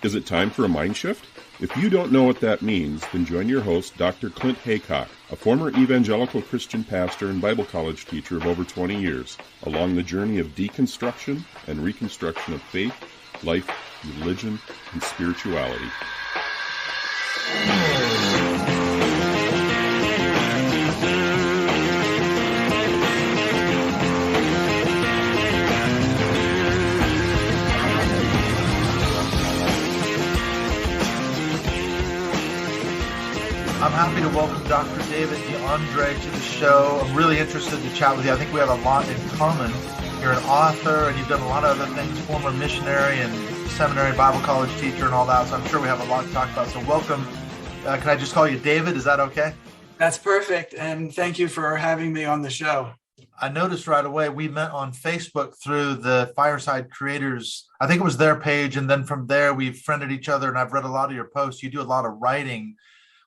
Is it time for a mind shift? If you don't know what that means, then join your host, Dr. Clint Haycock, a former evangelical Christian pastor and Bible college teacher of over 20 years, along the journey of deconstruction and reconstruction of faith, life, religion, and spirituality. I'm happy to welcome Dr. David DeAndre to the show. I'm really interested to chat with you. I think we have a lot in common. You're an author and you've done a lot of other things, former missionary and seminary Bible college teacher and all that. So I'm sure we have a lot to talk about. So welcome. Can I just call you David? Is that okay? That's perfect. And thank you for having me on the show. I noticed right away we met on Facebook through the Fireside Creators. I think it was their page. And then from there, we've friended each other and I've read a lot of your posts. You do a lot of writing.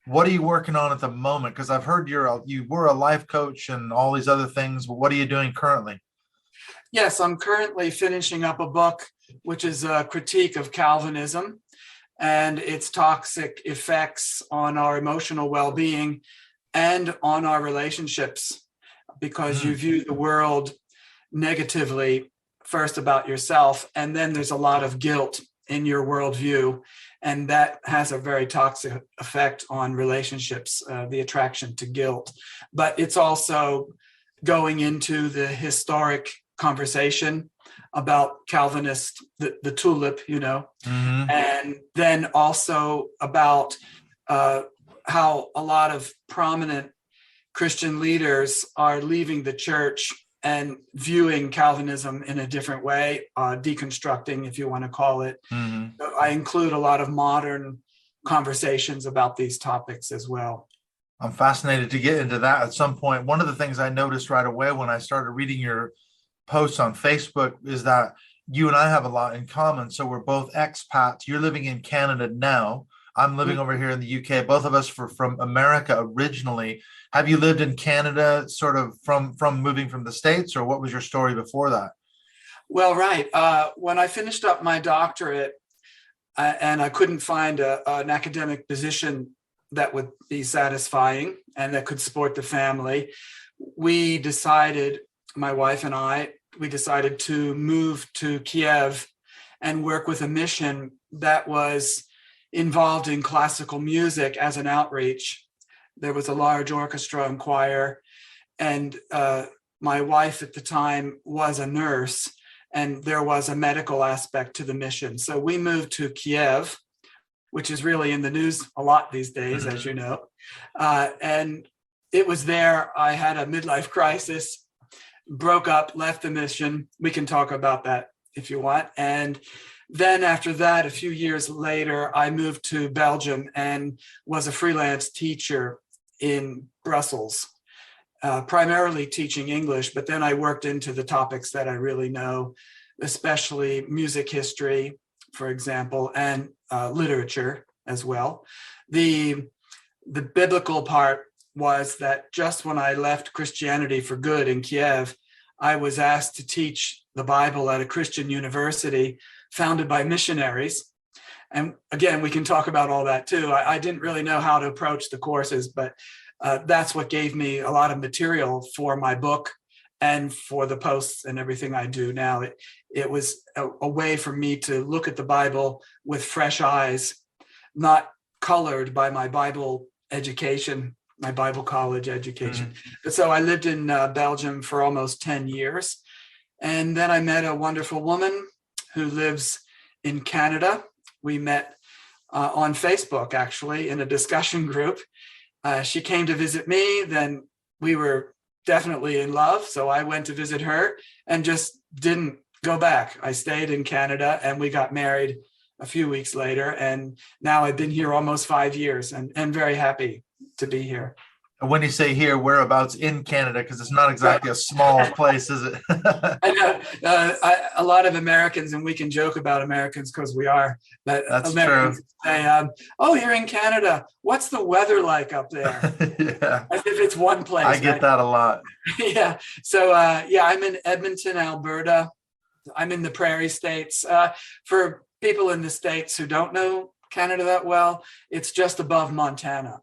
What are you working on at the moment? Because I've heard you were a life coach and all these other things. What are you doing currently? Yes, I'm currently finishing up a book, which is a critique of Calvinism and its toxic effects on our emotional well-being and on our relationships, because you view the world negatively first about yourself, and then there's a lot of guilt in your worldview. And that has a very toxic effect on relationships, the attraction to guilt. But it's also going into the historic conversation about Calvinist, the tulip, and then also about how a lot of prominent Christian leaders are leaving the church and viewing Calvinism in a different way, deconstructing, if you want to call it. So I include a lot of modern conversations about these topics as well. I'm fascinated to get into that at some point. One of the things I noticed right away when I started reading your posts on Facebook is that you and I have a lot in common. So we're both expats. You're living in Canada now. I'm living over here in the UK. Both of us from America originally. Have you lived in Canada sort of from moving from the States, or what was your story before that? Well, right. When I finished up my doctorate and I couldn't find an academic position that would be satisfying and that could support the family, we decided, my wife and I, we decided to move to Kiev and work with a mission that was involved in classical music as an outreach. There was a large orchestra and choir, and my wife at the time was a nurse, and there was a medical aspect to the mission. So we moved to Kiev, which is really in the news a lot these days, as you know. And it was there I had a midlife crisis, broke up, left the mission. We can talk about that if you want. And then after that, a few years later, I moved to Belgium and was a freelance teacher in Brussels, primarily teaching English, but then I worked into the topics that I really know, especially music history, for example, and literature as well. The biblical part was that just when I left Christianity for good in Kiev, I was asked to teach the Bible at a Christian university founded by missionaries. And again, we can talk about all that too. I didn't really know how to approach the courses, but that's what gave me a lot of material for my book and for the posts and everything I do now. It was a way for me to look at the Bible with fresh eyes, not colored by my Bible education, my Bible college education. So I lived in Belgium for almost 10 years. And then I met a wonderful woman who lives in Canada. We met on Facebook, actually, in a discussion group. She came to visit me. Then we were definitely in love. So I went to visit her and just didn't go back. I stayed in Canada and we got married a few weeks later. And now I've been here almost 5 years and very happy to be here. And when you say here, whereabouts in Canada, because it's not exactly a small place, is it? I know a lot of Americans, and we can joke about Americans because we are, but That's Americans true. say, oh, you're in Canada. What's the weather like up there? Yeah, As if it's one place. I get right? that a lot. Yeah. So, I'm in Edmonton, Alberta. I'm in the Prairie States. For people in the States who don't know Canada that well, it's just above Montana.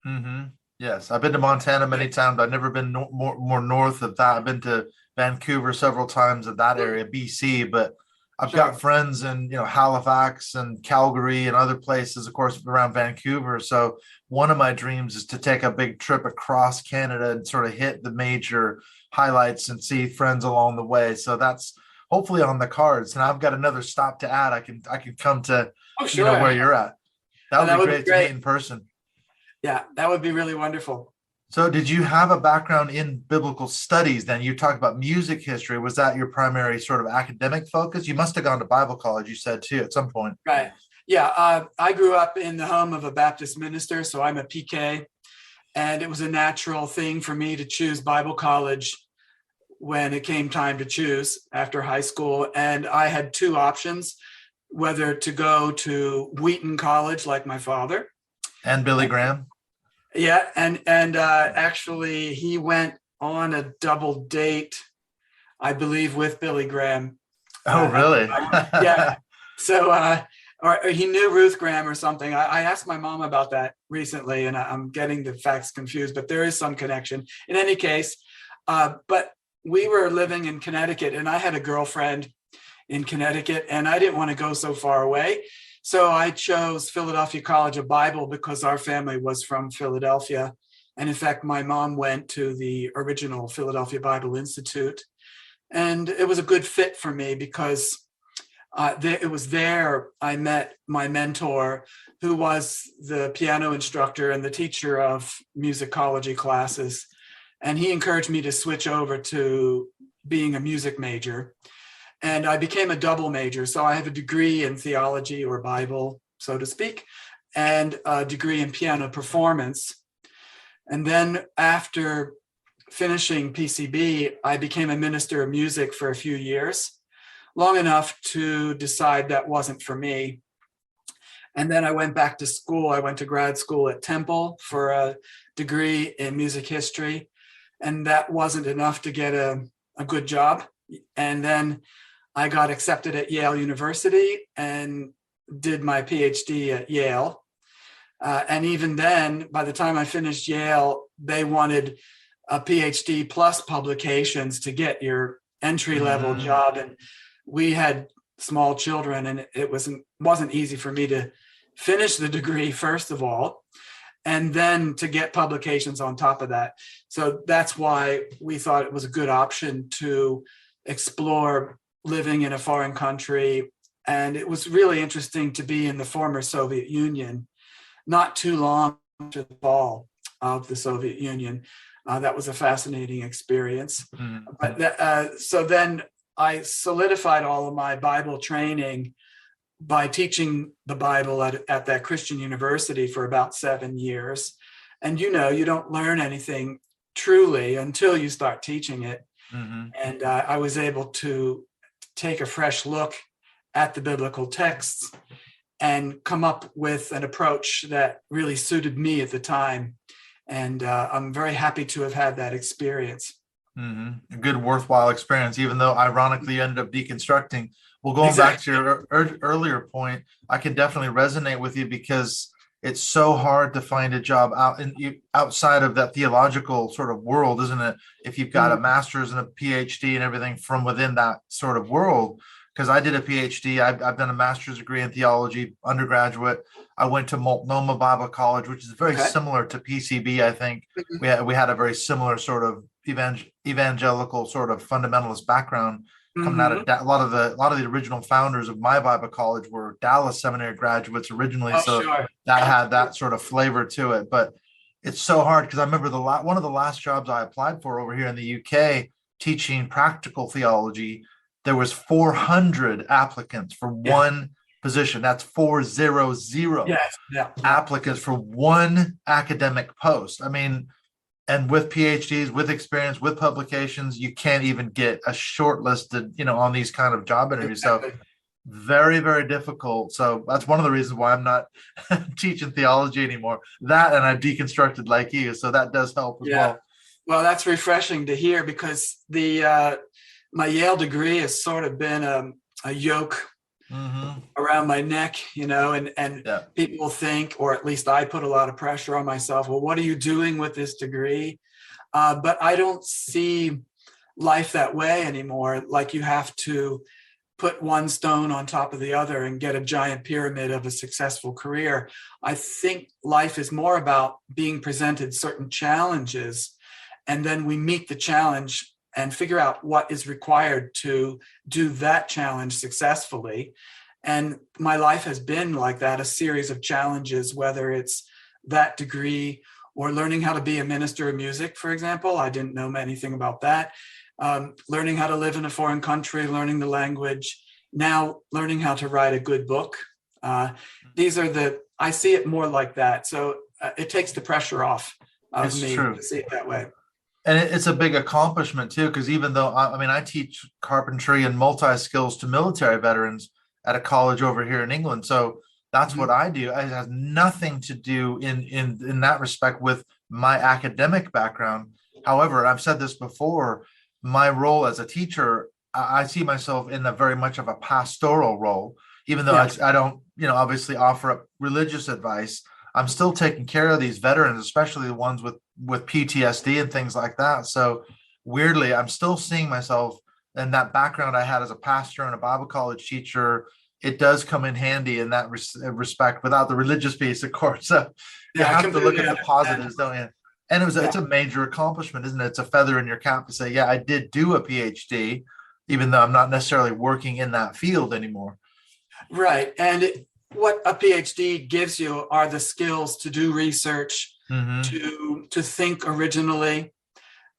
Mm-hmm. Yes, I've been to Montana many times. I've never been more north of that. I've been to Vancouver several times in that area, BC, but I've got friends in, Halifax and Calgary and other places, of course, around Vancouver. So one of my dreams is to take a big trip across Canada and sort of hit the major highlights and see friends along the way. So that's hopefully on the cards. And I've got another stop to add. I can come to where you're at. That would be great to meet in person. Yeah, that would be really wonderful. So did you have a background in biblical studies then? You talked about music history. Was that your primary sort of academic focus? You must have gone to Bible college, you said, too, at some point. Right. Yeah. I grew up in the home of a Baptist minister, so I'm a PK. And it was a natural thing for me to choose Bible college when it came time to choose after high school. And I had two options, whether to go to Wheaton College like my father. And Billy Graham. Yeah, and actually he went on a double date, I believe, with Billy Graham. Oh, really? Yeah. So, or he knew Ruth Graham or something. I asked my mom about that recently, and I'm getting the facts confused, but there is some connection. In any case, but we were living in Connecticut, and I had a girlfriend in Connecticut, and I didn't want to go so far away. So I chose Philadelphia College of Bible because our family was from Philadelphia. And in fact, my mom went to the original Philadelphia Bible Institute. And it was a good fit for me because it was there I met my mentor, who was the piano instructor and the teacher of musicology classes. And he encouraged me to switch over to being a music major. And I became a double major. So I have a degree in theology or Bible, so to speak, and a degree in piano performance. And then after finishing PCB, I became a minister of music for a few years, long enough to decide that wasn't for me. And then I went back to school. I went to grad school at Temple for a degree in music history. And that wasn't enough to get a good job. And then I got accepted at Yale University and did my PhD at Yale. And even then, by the time I finished Yale, they wanted a PhD plus publications to get your entry-level job. And we had small children, and it wasn't easy for me to finish the degree, first of all, and then to get publications on top of that. So that's why we thought it was a good option to explore living in a foreign country. And it was really interesting to be in the former Soviet Union, not too long after the fall of the Soviet Union. That was a fascinating experience. Mm-hmm. But so then I solidified all of my Bible training by teaching the Bible at that Christian university for about 7 years. And you don't learn anything truly until you start teaching it. Mm-hmm. And I was able to take a fresh look at the biblical texts and come up with an approach that really suited me at the time. And I'm very happy to have had that experience. Mm-hmm. A good, worthwhile experience, even though ironically you ended up deconstructing. Well, going back to your earlier point, I can definitely resonate with you because it's so hard to find a job outside of that theological sort of world, isn't it? If you've got a master's and a PhD and everything from within that sort of world. Because I did a PhD, I've done a master's degree in theology, undergraduate. I went to Multnomah Bible College, which is very similar to PCB. I think we had a very similar sort of evangelical sort of fundamentalist background. Coming out of a lot of the original founders of my Bible college were Dallas Seminary graduates originally, that had that sort of flavor to it. But it's so hard because I remember one of the last jobs I applied for over here in the UK, teaching practical theology. There was 400 applicants for one position. That's 400 applicants for one academic post. I mean. And with PhDs, with experience, with publications, you can't even get a shortlisted, on these kind of job interviews. So very, very difficult. So that's one of the reasons why I'm not teaching theology anymore. That, and I've deconstructed like you. So that does help as well. Well, that's refreshing to hear because my Yale degree has sort of been a yoke around my neck, and Yeah. people think, or at least I put a lot of pressure on myself. Well, what are you doing with this degree? But I don't see life that way anymore. Like you have to put one stone on top of the other and get a giant pyramid of a successful career. I think life is more about being presented certain challenges, and then we meet the challenge and figure out what is required to do that challenge successfully. And my life has been like that, a series of challenges, whether it's that degree or learning how to be a minister of music, for example. I didn't know anything about that. Learning how to live in a foreign country, learning the language, now learning how to write a good book. I see it more like that. So it takes the pressure off of It's me true. to see it that way. And it's a big accomplishment too, because even though I teach carpentry and multi-skills to military veterans at a college over here in England. So that's what I do. It has nothing to do in that respect with my academic background. However, I've said this before, my role as a teacher, I see myself in a very much of a pastoral role, even though I don't, obviously offer up religious advice. I'm still taking care of these veterans, especially the ones with PTSD and things like that. So weirdly, I'm still seeing myself in that background I had as a pastor and a Bible college teacher. It does come in handy in that respect, without the religious piece, of course. So you have to look at the positives, don't you? And it's a major accomplishment, isn't it? It's a feather in your cap to say, yeah, I did do a PhD, even though I'm not necessarily working in that field anymore. Right. And what a PhD gives you are the skills to do research, to think originally,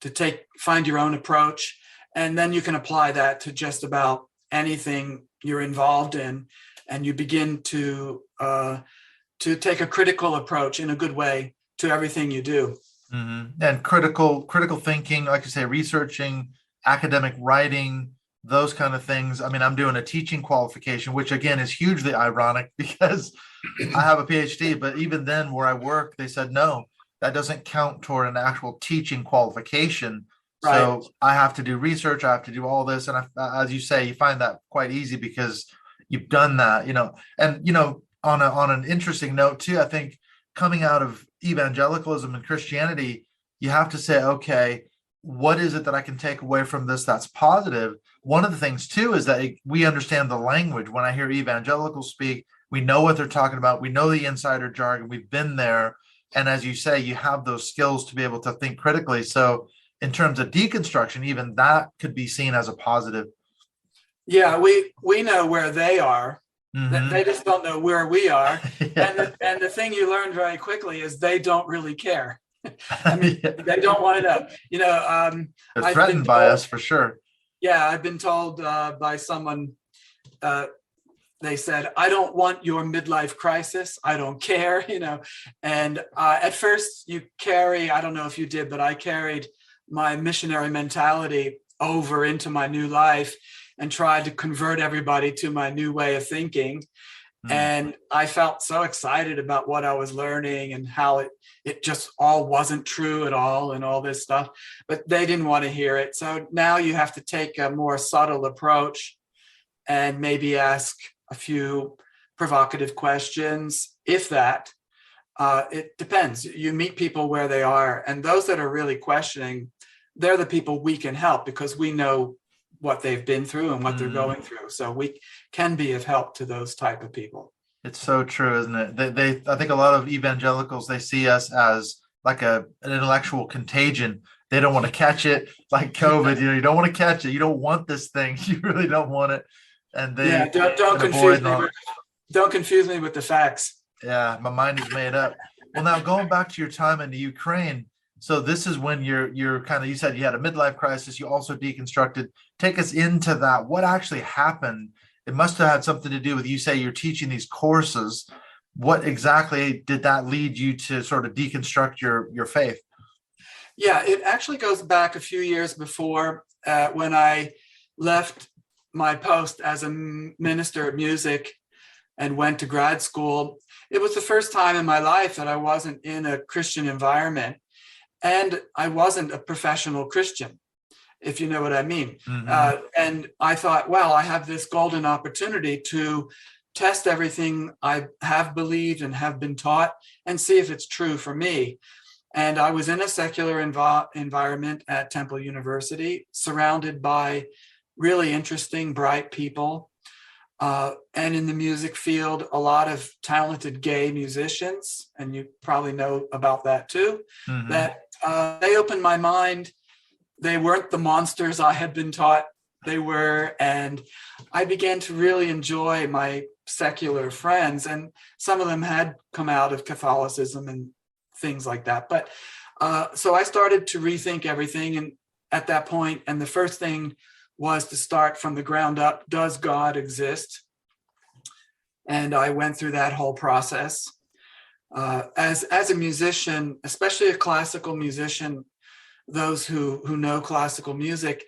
to find your own approach, and then you can apply that to just about anything you're involved in, and you begin to take a critical approach in a good way to everything you do. And critical thinking, like you say, researching, academic writing, those kind of things. I'm doing a teaching qualification, which again is hugely ironic because I have a PhD, but even then where I work, they said, no, that doesn't count toward an actual teaching qualification. Right. So I have to do research. I have to do all this. And as you say, you find that quite easy because you've done that, and, on an interesting note too, I think coming out of evangelicalism and Christianity, you have to say, okay, what is it that I can take away from this that's positive? One of the things too is that we understand the language. When I hear evangelicals speak, we know what they're talking about. We know the insider jargon. We've been there. And as you say, you have those skills to be able to think critically. So in terms of deconstruction, even that could be seen as a positive. Yeah, we know where they are. They just don't know where we are. And the thing you learn very quickly is they don't really care. They don't want to know. They're threatened by us for sure. Yeah, I've been told by someone, they said, I don't want your midlife crisis. I don't care, And at first you carry, I don't know if you did, but I carried my missionary mentality over into my new life and tried to convert everybody to my new way of thinking. And I felt so excited about what I was learning and how it just all wasn't true at all and all this stuff, but they didn't want to hear it. So now you have to take a more subtle approach and maybe ask a few provocative questions, if that. It depends. You meet people where they are, and those that are really questioning, they're the people we can help because we know what they've been through and what they're going through. So we can be of help to those type of people. It's so true, isn't it? I think a lot of evangelicals, they see us as like an intellectual contagion. They don't want to catch it, like COVID. You don't want to catch it. You don't want this thing. You really don't want it. And they don't confuse me with the facts. Yeah, my mind is made up. Well, now going back to your time in the Ukraine. So this is when you're kind of, you said you had a midlife crisis. You also deconstructed. Take us into that. What actually happened? It must have had something to do with, you say you're teaching these courses. What exactly did that lead you to sort of deconstruct your faith? Yeah, it actually goes back a few years before when I left my post as a minister of music and went to grad school. It was the first time in my life that I wasn't in a Christian environment. And I wasn't a professional Christian. if you know what I mean. Mhm. And I thought, well, I have this golden opportunity to test everything I have believed and have been taught and see if it's true for me. And I was in a secular environment at Temple University, surrounded by really interesting, bright people. And in the music field, a lot of talented gay musicians, and you probably know about that too, Mhm. that they opened my mind. They weren't the monsters I had been taught they were. And I began to really enjoy my secular friends. And some of them had come out of Catholicism and things like that. But so I started to rethink everything. And at that point, and the first thing was to start from the ground up. Does God exist? And I went through that whole process. As a musician, especially a classical musician, those who know classical music,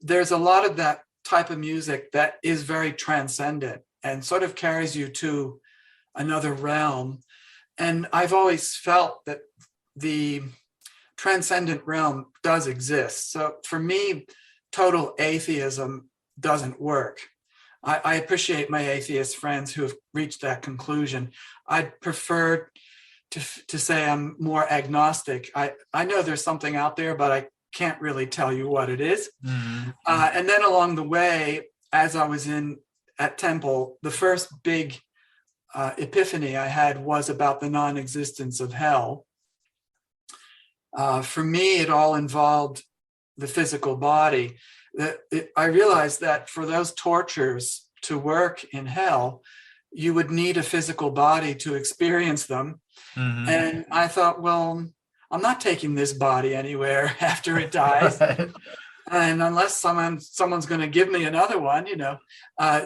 there's a lot of that type of music that is very transcendent and sort of carries you to another realm. And I've always felt that the transcendent realm does exist. So for me, total atheism doesn't work. I appreciate my atheist friends who have reached that conclusion. I'd prefer to say I'm more agnostic. I know there's something out there, but I can't really tell you what it is. Mhm. And then along the way, as I was at Temple, the first big epiphany I had was about the non-existence of hell. For me, it all involved the physical body. I realized that for those tortures to work in hell, you would need a physical body to experience them. Mhm. And I thought, well, I'm not taking this body anywhere after it dies. Right. And unless someone's going to give me another one,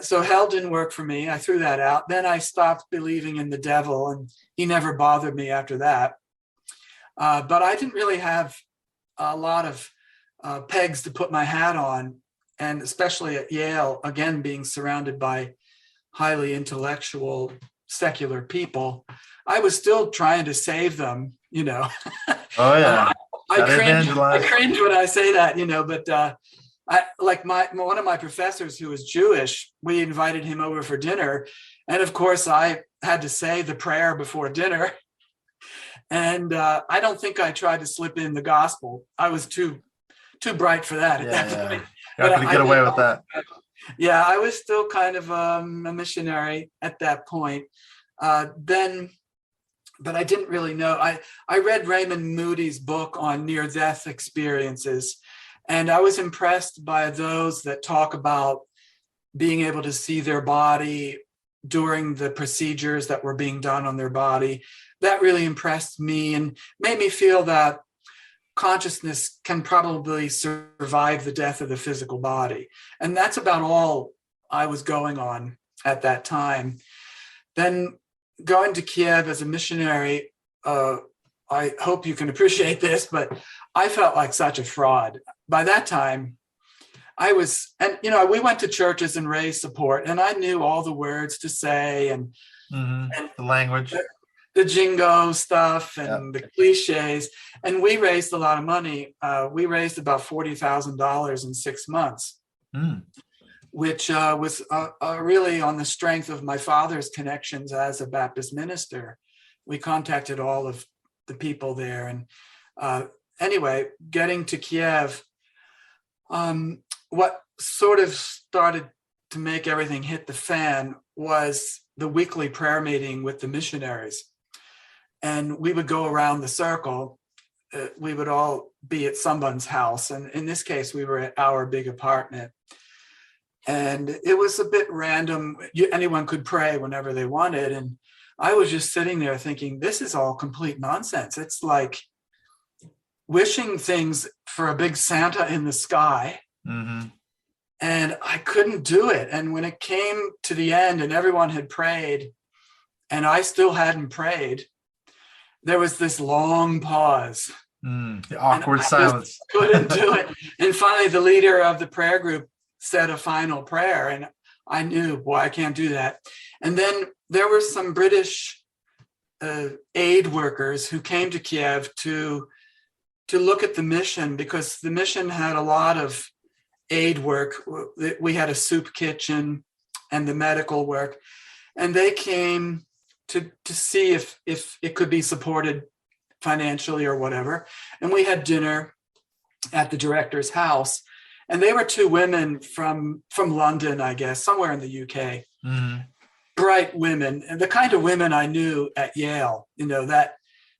so hell didn't work for me. I threw that out. Then I stopped believing in the devil, and he never bothered me after that. But I didn't really have a lot of pegs to put my hat on, and especially at Yale, again, being surrounded by highly intellectual, secular people, I was still trying to save them, Oh yeah. I Gotta cringe evangelize. when I say that, but I like one of my professors who was Jewish, we invited him over for dinner. And of course, I had to say the prayer before dinner. And I don't think I tried to slip in the gospel. I was too bright for that at that Yeah. point. You're not gonna get away with that. Yeah, I was still kind of a missionary at that point. But I didn't really know. I read Raymond Moody's book on near-death experiences, and I was impressed by those that talk about being able to see their body during the procedures that were being done on their body. That really impressed me and made me feel that consciousness can probably survive the death of the physical body. And that's about all I was going on at that time. Then going to Kiev as a missionary, I hope you can appreciate this, but I felt like such a fraud. By that time, we went to churches and raised support, and I knew all the words to say and The language. the jingo stuff and the cliches. And we raised a lot of money. We raised about $40,000 in 6 months, which was really on the strength of my father's connections as a Baptist minister. We contacted all of the people there. And anyway, getting to Kiev, what sort of started to make everything hit the fan was the weekly prayer meeting with the missionaries. And we would go around the circle. We would all be at someone's house. And in this case, we were at our big apartment. And it was a bit random. Anyone could pray whenever they wanted. And I was just sitting there thinking, this is all complete nonsense. It's like wishing things for a big Santa in the sky. And I couldn't do it. And when it came to the end and everyone had prayed and I still hadn't prayed, there was this long pause. The awkward silence. Couldn't do it. And finally, the leader of the prayer group said a final prayer. And I knew, boy, I can't do that. And then there were some British aid workers who came to Kiev to look at the mission, because the mission had a lot of aid work. We had a soup kitchen and the medical work, and they came to see if it could be supported financially or whatever. And we had dinner at the director's house, and they were two women from London, I guess, somewhere in the UK. Mm-hmm. Bright women, and the kind of women I knew at Yale, that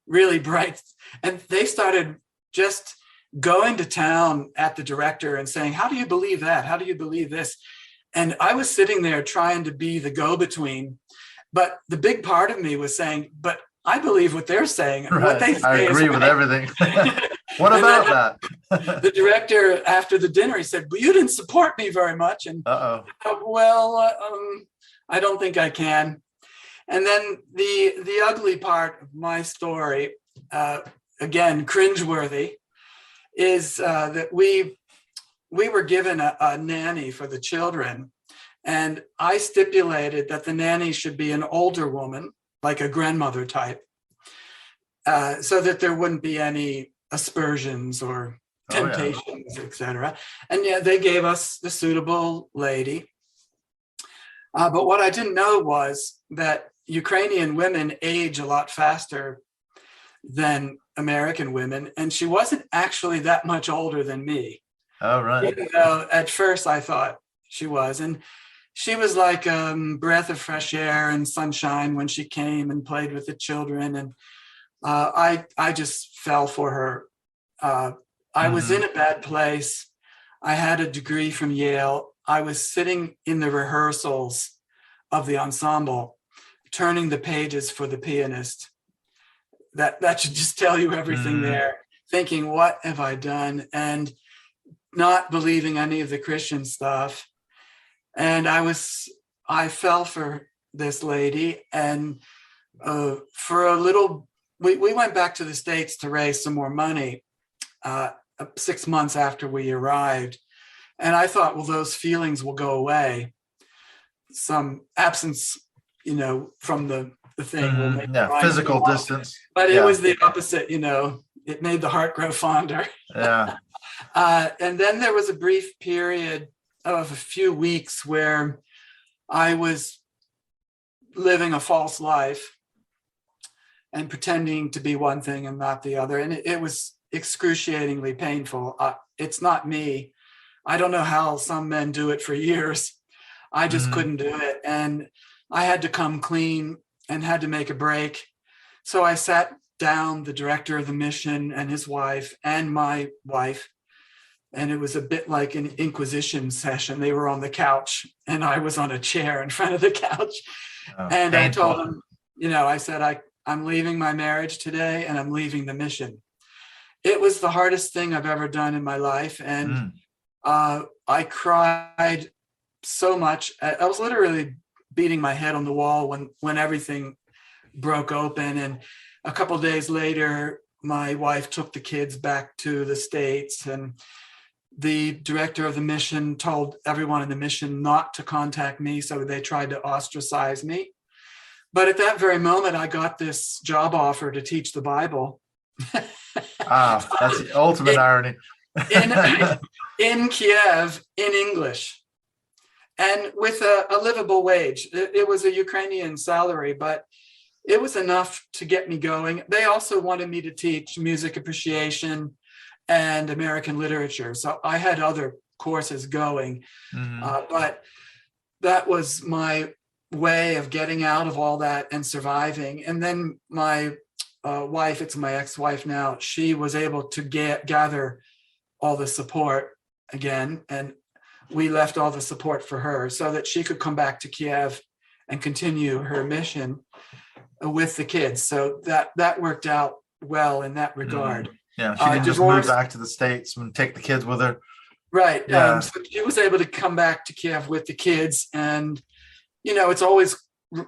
really bright. And they started just going to town at the director and saying, how do you believe that? How do you believe this? And I was sitting there trying to be the go-between, but the big part of me was saying, but I believe what they're saying. Right. What they say I agree with everything. What about that? The director, after the dinner, he said, well, you didn't support me very much. And well, I don't think I can. And then the ugly part of my story, again, cringeworthy, is that we were given a nanny for the children. And I stipulated that the nanny should be an older woman, like a grandmother type, so that there wouldn't be any aspersions or temptations, etc. And yeah, they gave us the suitable lady. But what I didn't know was that Ukrainian women age a lot faster than American women, and she wasn't actually that much older than me. Oh, right. Even though at first I thought she was. And she was like a breath of fresh air and sunshine when she came and played with the children. And I just fell for her. I was in a bad place. I had a degree from Yale. I was sitting in the rehearsals of the ensemble, turning the pages for the pianist. That should just tell you everything there. Thinking, what have I done? And not believing any of the Christian stuff. And I fell for this lady. And for a little, we went back to the States to raise some more money 6 months after we arrived. And I thought, well, those feelings will go away. Some absence, from the thing will make physical distance. But it was the opposite, it made the heart grow fonder. Yeah. And then there was a brief period of a few weeks where I was living a false life and pretending to be one thing and not the other. And it was excruciatingly painful. It's not me. I don't know how some men do it for years. I just couldn't do it. And I had to come clean and had to make a break. So I sat down the director of the mission and his wife and my wife. And it was a bit like an inquisition session. They were on the couch and I was on a chair in front of the couch. And painful. I told them, I said, I'm leaving my marriage today and I'm leaving the mission. It was the hardest thing I've ever done in my life. And I cried so much. I was literally beating my head on the wall when everything broke open. And a couple of days later, my wife took the kids back to the States, and the director of the mission told everyone in the mission not to contact me. So they tried to ostracize me. But at that very moment, I got this job offer to teach the Bible. That's the ultimate irony. in Kiev, in English, and with a livable wage. It was a Ukrainian salary, but it was enough to get me going. They also wanted me to teach music appreciation and American literature. So I had other courses going, but that was my way of getting out of all that and surviving. And then my wife, it's my ex-wife now, she was able to gather all the support again. And we left all the support for her so that she could come back to Kiev and continue her mission with the kids. So that worked out well in that regard. Yeah, she didn't just move back to the States and take the kids with her. Right. Yeah. So she was able to come back to Kiev with the kids. And, it's always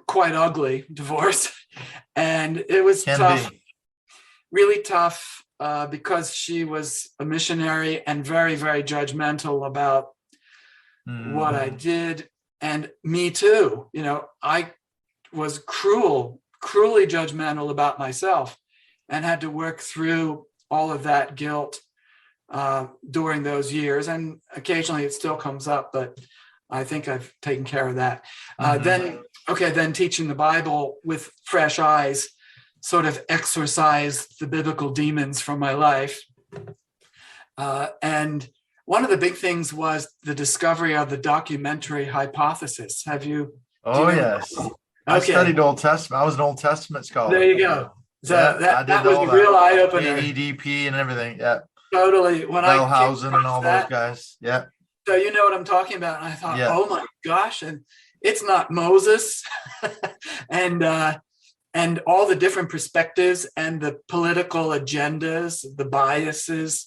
quite ugly, divorce. And it was tough, really tough, because she was a missionary and very, very judgmental about what I did. And me too. I was cruelly judgmental about myself and had to work through all of that guilt during those years, and occasionally it still comes up, but I think I've taken care of that. Then teaching the Bible with fresh eyes sort of exorcised the biblical demons from my life. And one of the big things was the discovery of the documentary hypothesis. Have you? Oh, yes. I studied Old Testament. I was an Old Testament scholar. There you go. So yeah, that was a real eye opener. EDP and everything. Yeah. Totally. When Bellhausen and all those guys. Yeah. So you know what I'm talking about. And I thought, oh my gosh, and it's not Moses. and all the different perspectives and the political agendas, the biases.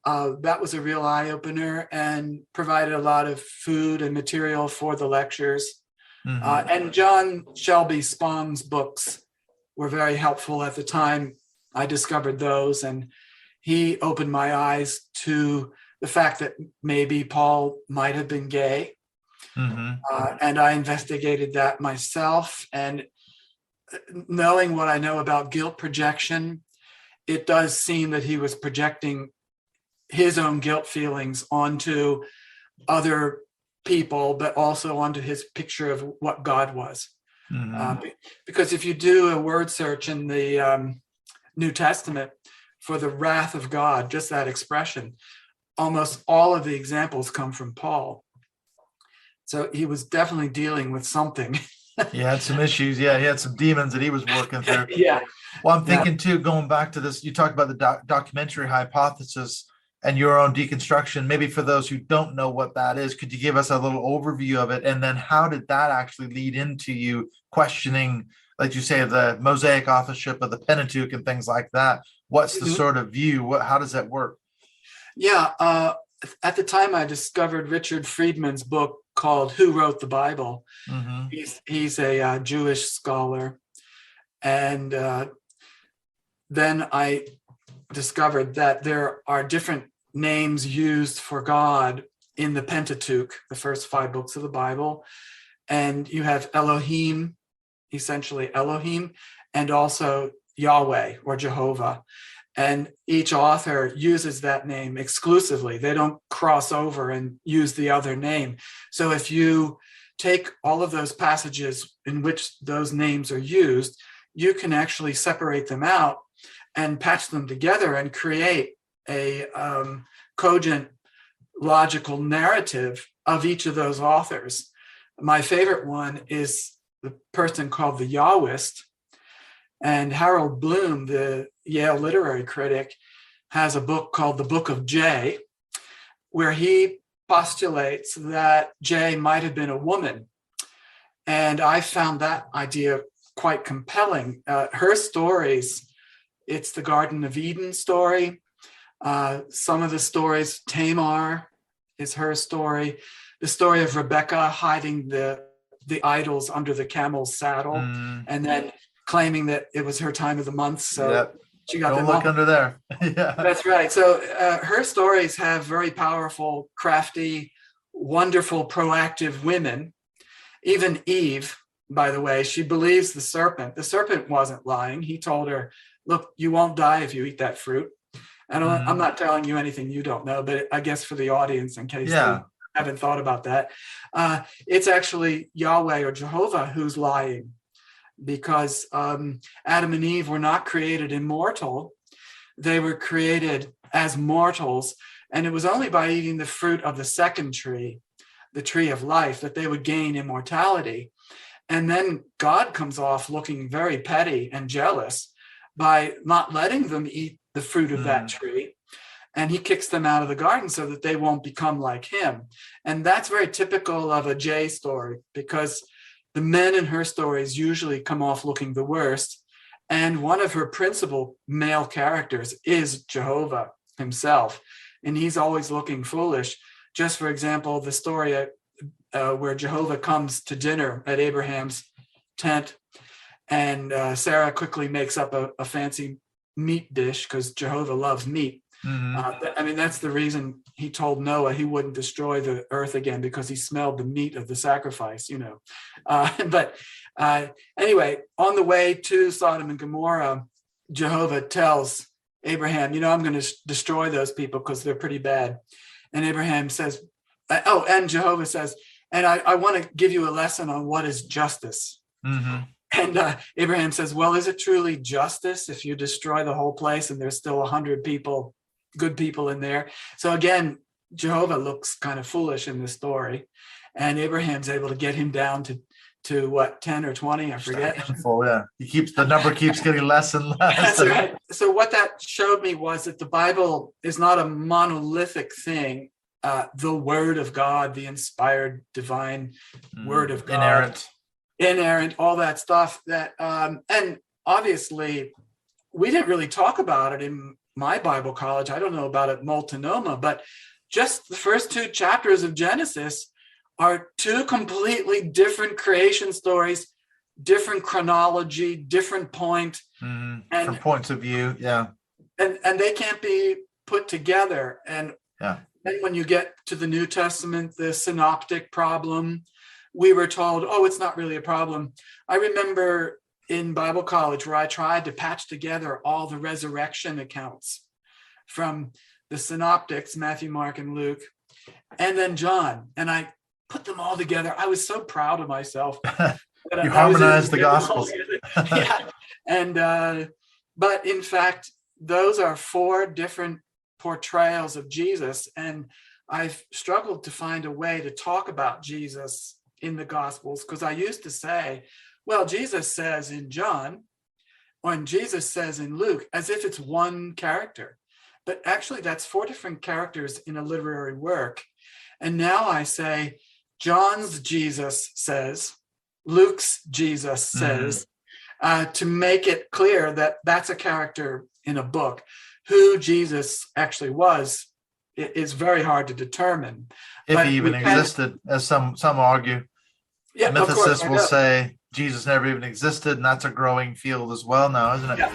That was a real eye opener and provided a lot of food and material for the lectures. And John Shelby Spong's books were very helpful at the time. I discovered those, and he opened my eyes to the fact that maybe Paul might have been gay. And I investigated that myself. And knowing what I know about guilt projection, it does seem that he was projecting his own guilt feelings onto other people, but also onto his picture of what God was. Because if you do a word search in the New Testament for the wrath of God, just that expression, almost all of the examples come from Paul. So he was definitely dealing with something. He had some issues. Yeah, he had some demons that he was working through. Yeah. Well, I'm thinking too, going back to this, you talked about the documentary hypothesis and your own deconstruction. Maybe for those who don't know what that is, could you give us a little overview of it? And then how did that actually lead into you questioning, like you say, the Mosaic authorship of the Pentateuch and things like that? What's the sort of view? How does that work? Yeah. At the time, I discovered Richard Friedman's book called Who Wrote the Bible? He's a Jewish scholar. And then I discovered that there are different names used for God in the Pentateuch, the first 5 books of the Bible. And you have Elohim, essentially Elohim, and also Yahweh or Jehovah. And each author uses that name exclusively. They don't cross over and use the other name. So if you take all of those passages in which those names are used, you can actually separate them out and patch them together and create a cogent, logical narrative of each of those authors. My favorite one is the person called the Yahwist. And Harold Bloom, the Yale literary critic, has a book called The Book of J, where he postulates that J might have been a woman. And I found that idea quite compelling. Her stories, it's the Garden of Eden story. Some of the stories, Tamar is her story. The story of Rebecca hiding the idols under the camel's saddle, and then claiming that it was her time of the month. So she got Don't look under there. Yeah. That's right. So her stories have very powerful, crafty, wonderful, proactive women. Even Eve, by the way, she believes the serpent. The serpent wasn't lying. He told her, look, you won't die if you eat that fruit. And I'm not telling you anything you don't know, but I guess for the audience, in case they haven't thought about that, it's actually Yahweh or Jehovah who's lying. Because Adam and Eve were not created immortal. They were created as mortals. And it was only by eating the fruit of the second tree, the tree of life, that they would gain immortality. And then God comes off looking very petty and jealous by not letting them eat the fruit of that tree. And he kicks them out of the garden so that they won't become like him. And that's very typical of a J story, because the men in her stories usually come off looking the worst. And one of her principal male characters is Jehovah himself. And he's always looking foolish. Just for example, the story where Jehovah comes to dinner at Abraham's tent, and Sarah quickly makes up a fancy meat dish because Jehovah loves meat. I mean, that's the reason he told Noah he wouldn't destroy the earth again, because he smelled the meat of the sacrifice, you know. But anyway, on the way to Sodom and Gomorrah, Jehovah tells Abraham, I'm going to destroy those people because they're pretty bad. And Abraham says, and Jehovah says, and I want to give you a lesson on what is justice. Mm-hmm. And Abraham says, well, is it truly justice if you destroy the whole place and there's still 100 people, good people in there? So again, Jehovah looks kind of foolish in this story. And Abraham's able to get him down to what, 10 or 20, I forget. Yeah. The number keeps getting less and less. That's right. So what that showed me was that the Bible is not a monolithic thing. The Word of God, the inspired divine Word of God. Inerrant, all that stuff that, and obviously we didn't really talk about it in my Bible college. I don't know about it Multnomah, but just the first 2 chapters of Genesis are 2 completely different creation stories, different chronology, different point. And different points of view. Yeah. And they can't be put together. And then when you get to the New Testament, the synoptic problem, we were told, oh, it's not really a problem. I remember in Bible college where I tried to patch together all the resurrection accounts from the synoptics, Matthew, Mark, and Luke, and then John. And I put them all together. I was so proud of myself. You harmonized the Gospels. Yeah. And, but in fact, those are 4 different portrayals of Jesus. And I've struggled to find a way to talk about Jesus in the Gospels, because I used to say, well, Jesus says in John, or Jesus says in Luke, as if it's one character. But actually, that's 4 different characters in a literary work. And now I say, John's Jesus says, Luke's Jesus says, to make it clear that that's a character in a book. Who Jesus actually was is very hard to determine. If he even existed, as some argue. Yeah, Mythicists will say Jesus never even existed, and that's a growing field as well now, isn't it? Yeah.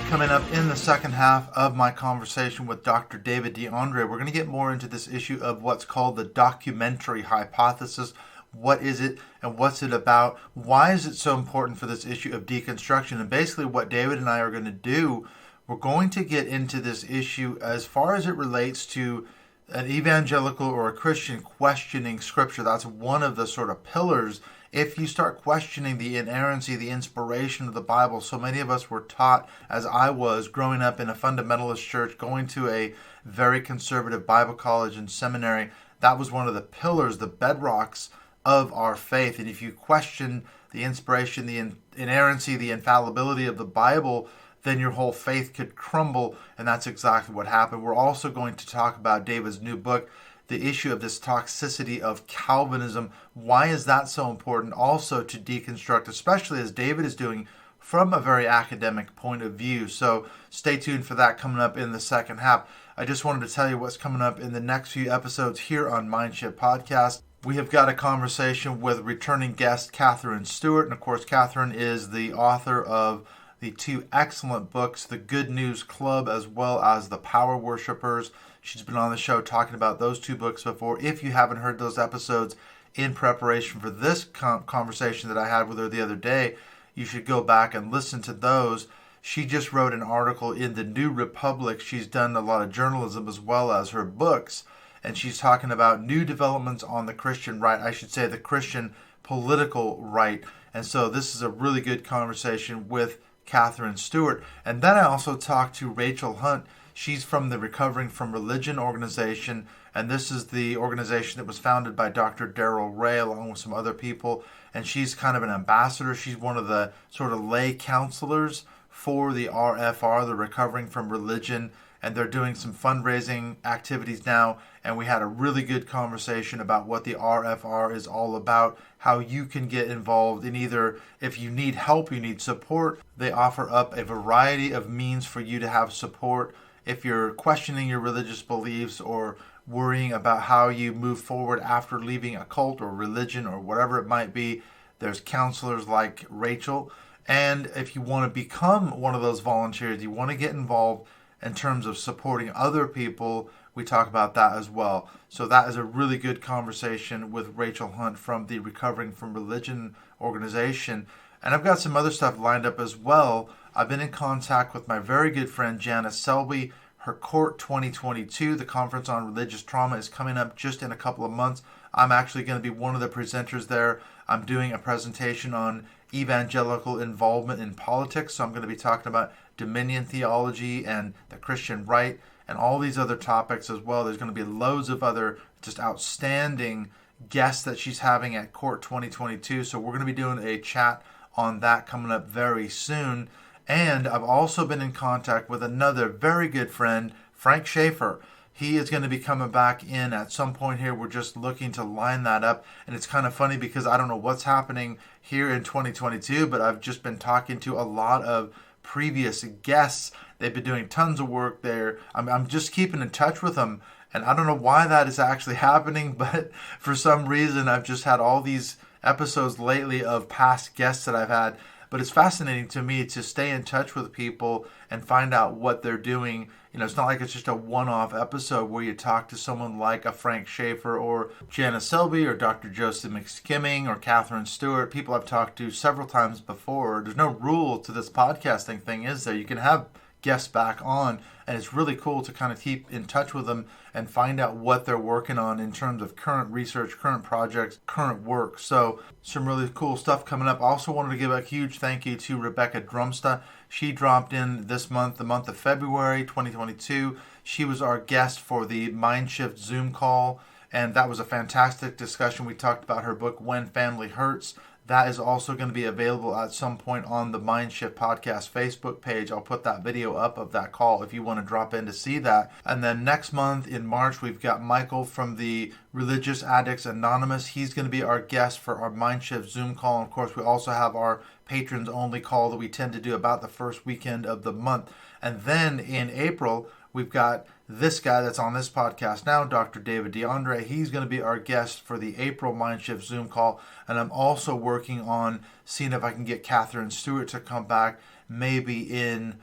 Coming up in the second half of my conversation with Dr. David DeAndre, we're going to get more into this issue of what's called the documentary hypothesis. What is it and what's it about? Why is it so important for this issue of deconstruction? And basically what David and I are going to do, we're going to get into this issue as far as it relates to an evangelical or a Christian questioning Scripture. That's one of the sort of pillars. If you start questioning the inerrancy, the inspiration of the Bible, so many of us were taught, as I was, growing up in a fundamentalist church, going to a very conservative Bible college and seminary, that was one of the pillars, the bedrocks of our faith. And if you question the inspiration, the inerrancy, the infallibility of the Bible, then your whole faith could crumble, and that's exactly what happened. We're also going to talk about David's new book, the issue of this toxicity of Calvinism. Why is that so important also to deconstruct, especially as David is doing from a very academic point of view? So stay tuned for that coming up in the second half. I just wanted to tell you what's coming up in the next few episodes here on Mindshift Podcast. We have got a conversation with returning guest Catherine Stewart, and of course Catherine is the author of the 2 excellent books, The Good News Club as well as The Power Worshippers. She's been on the show talking about those 2 books before. If you haven't heard those episodes in preparation for this conversation that I had with her the other day, you should go back and listen to those. She just wrote an article in the New Republic. She's done a lot of journalism as well as her books, and she's talking about new developments on the Christian right, I should say the Christian political right. And so this is a really good conversation with Catherine Stewart. And then I also talked to Rachel Hunt. She's from the Recovering from Religion organization, and this is the organization that was founded by Dr. Darrell Ray along with some other people, and she's kind of an ambassador. She's one of the sort of lay counselors for the RFR, the Recovering from Religion, and they're doing some fundraising activities now, and we had a really good conversation about what the RFR is all about, how you can get involved in either, if you need help, you need support, they offer up a variety of means for you to have support. If you're questioning your religious beliefs or worrying about how you move forward after leaving a cult or religion or whatever it might be, there's counselors like Rachel. And if you want to become one of those volunteers, you want to get involved in terms of supporting other people we talk about that as well. So that is a really good conversation with Rachel Hunt from the Recovering from Religion organization. And I've got some other stuff lined up as well. I've been in contact with my very good friend Janice Selby. Her Court 2022, the Conference on Religious Trauma, is coming up just in a couple of months. I'm actually going to be one of the presenters there. I'm doing a presentation on evangelical involvement in politics. So I'm going to be talking about dominion theology and the Christian right and all these other topics as well. There's going to be loads of other just outstanding guests that she's having at Court 2022. So we're going to be doing a chat on that coming up very soon. And I've also been in contact with another very good friend, Frank Schaefer. He is going to be coming back in at some point here. We're just looking to line that up. And it's kind of funny because I don't know what's happening here in 2022, but I've just been talking to a lot of previous guests. They've been doing tons of work there. I'm just keeping in touch with them. And I don't know why that is actually happening, but for some reason, I've just had all these episodes lately of past guests that I've had. But it's fascinating to me to stay in touch with people and find out what they're doing. You know, it's not like it's just a one-off episode where you talk to someone like a Frank Schaefer or Janice Selby or Dr. Joseph McSkimming or Catherine Stewart, people I've talked to several times before. There's no rule to this podcasting thing, is there? You can have guests back on, and it's really cool to kind of keep in touch with them and find out what they're working on in terms of current research, current projects, current work. So some really cool stuff coming up. I also wanted to give a huge thank you to Rebecca Drumsta. She dropped in this month, the month of February 2022. She was our guest for the Mindshift Zoom call, and that was a fantastic discussion. We talked about her book, When Family Hurts. That is also going to be available at some point on the Mindshift Podcast Facebook page. I'll put that video up of that call if you want to drop in to see that. And then next month in March, we've got Michael from the Religious Addicts Anonymous. He's going to be our guest for our Mindshift Zoom call. And of course, we also have our patrons only call that we tend to do about the first weekend of the month. And then in April, we've got this guy that's on this podcast now, Dr. David DeAndre. He's going to be our guest for the April Mindshift Zoom call. And I'm also working on seeing if I can get Catherine Stewart to come back maybe in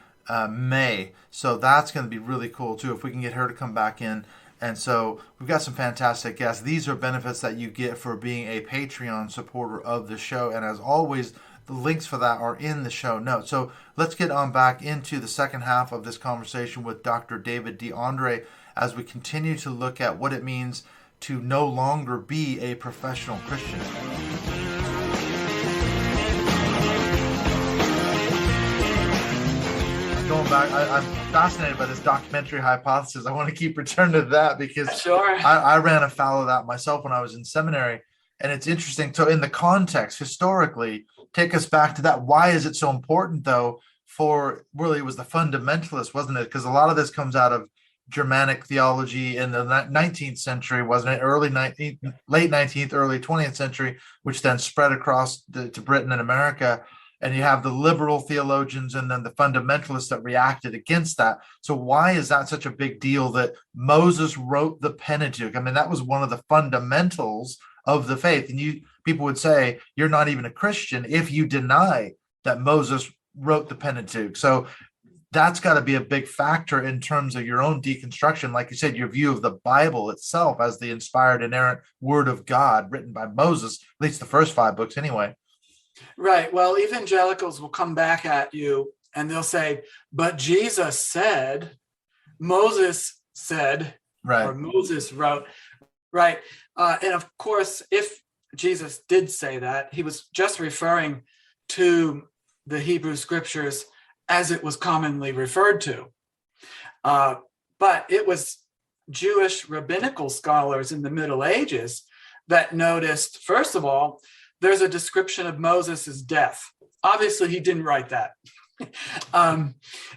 May. So that's going to be really cool too, if we can get her to come back in. And so we've got some fantastic guests. These are benefits that you get for being a Patreon supporter of the show. And as always, the links for that are in the show notes. So let's get on back into the second half of this conversation with Dr. David DeAndre as we continue to look at what it means to no longer be a professional Christian. Going back, I'm fascinated by this documentary hypothesis. I want to keep returning to that because Sure. I ran afoul of that myself when I was in seminary. And it's interesting. So in the context, historically, take us back to that. Why is it so important, though, for really it was the fundamentalists, wasn't it? Because a lot of this comes out of Germanic theology in the 19th century, wasn't it? Late 19th, early 20th century, which then spread across to Britain and America. And you have the liberal theologians and then the fundamentalists that reacted against that. So why is that such a big deal that Moses wrote the Pentateuch? I mean, that was one of the fundamentals of the faith. And people would say, you're not even a Christian if you deny that Moses wrote the Pentateuch. So that's got to be a big factor in terms of your own deconstruction. Like you said, your view of the Bible itself as the inspired, inerrant word of God written by Moses, at least the first 5 books anyway. Right. Well, evangelicals will come back at you and they'll say, but Jesus said, Moses said, right, or Moses wrote, right. And of course, if Jesus did say that, he was just referring to the Hebrew scriptures as it was commonly referred to. But it was Jewish rabbinical scholars in the Middle Ages that noticed, first of all, there's a description of Moses' death. Obviously, he didn't write that.